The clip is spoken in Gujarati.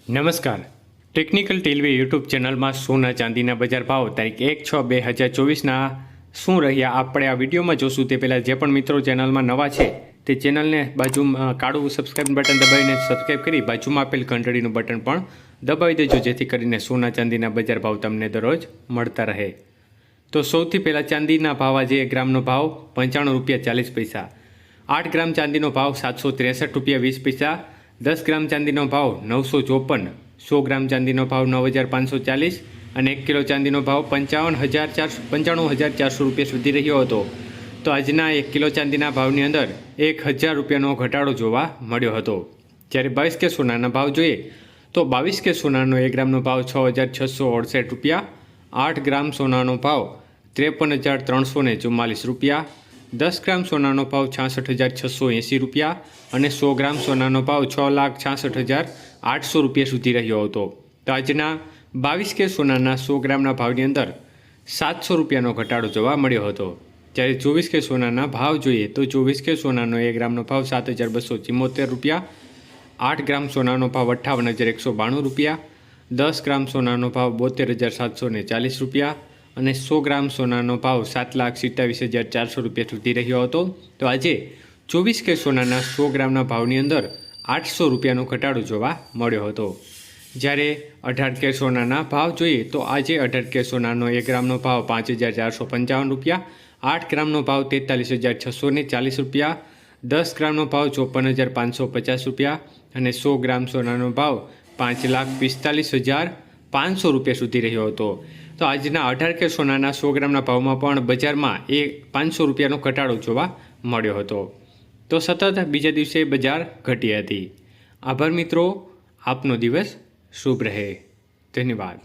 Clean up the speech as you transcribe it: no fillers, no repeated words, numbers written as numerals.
નમસ્કાર, ટેકનિકલ ટેલવે યુટ્યુબ ચેનલમાં સોના ચાંદીના બજાર ભાવ તારીખ 1/6/2024ના શું રહ્યા આપણે આ વિડીયોમાં જોશું. તે પહેલાં જે પણ મિત્રો ચેનલમાં નવા છે તે ચેનલને બાજુમાં કાળું સબસ્ક્રાઇબ બટન દબાવીને સબસ્ક્રાઇબ કરી બાજુમાં આપેલ ઘંટડીનું બટન પણ દબાવી દેજો, જેથી કરીને સોના ચાંદીના બજાર ભાવ તમને દરરોજ મળતા રહે. તો સૌથી પહેલાં ચાંદીના ભાવ આજે 1 ગ્રામનો ભાવ ₹95.40, 8 ગ્રામ ચાંદીનો ભાવ ₹763.20, 10 ગ્રામ ચાંદીનો ભાવ 954, 100 ગ્રામ ચાંદીનો ભાવ 9,540 અને 1 કિલો ચાંદીનો ભાવ ₹95,400 સુધી રહ્યો હતો. તો આજના 1 કિલો ચાંદીના ભાવની અંદર ₹1,000નો ઘટાડો જોવા મળ્યો હતો. જ્યારે 22 કે સોનાના ભાવ જોઈએ તો 22 કે સોનાનો 1 ગ્રામનો ભાવ ₹6,668, 8 ગ્રામ સોનાનો ભાવ ₹53,344, 10 ગ્રામ સોનાનો ભાવ ₹66,680 અને 100 ગ્રામ સોનાનો ભાવ ₹6,66,800 સુધી રહ્યો હતો. તો આજના 22 કે સોનાના 100 ગ્રામના ભાવની અંદર ₹700નો ઘટાડો જોવા મળ્યો હતો. જ્યારે 24 કે સોનાના ભાવ જોઈએ તો 24 કે સોનાનો 1 ગ્રામનો ભાવ ₹7,274, 8 ગ્રામ સોનાનો ભાવ ₹58,192, 10 ગ્રામ સોનાનો ભાવ ₹72,740 અને 100 ગ્રામ સોનાનો ભાવ ₹7,27,400 સુધી રહ્યો હતો. તો આજે 24 કે સોનાના 100 ગ્રામના ભાવની અંદર ₹800નો ઘટાડો જોવા મળ્યો હતો. જ્યારે 18 કે સોનાના ભાવ જોઈએ તો આજે 18 કે સોનાનો 1 ગ્રામનો ભાવ ₹5,455, 8 ગ્રામનો ભાવ ₹43,640, 10 ગ્રામનો ભાવ ₹54,550 અને 100 ગ્રામ સોનાનો ભાવ ₹5,45,500 સુધી રહ્યો હતો. તો આજના 18 કે સોનાના 100 ગ્રામના ભાવમાં પણ બજારમાં ₹500નો ઘટાડો જોવા મળ્યો હતો. તો સતત બીજા દિવસે બજાર ઘટી હતી. આભાર મિત્રો, આપનો દિવસ શુભ રહે. ધન્યવાદ.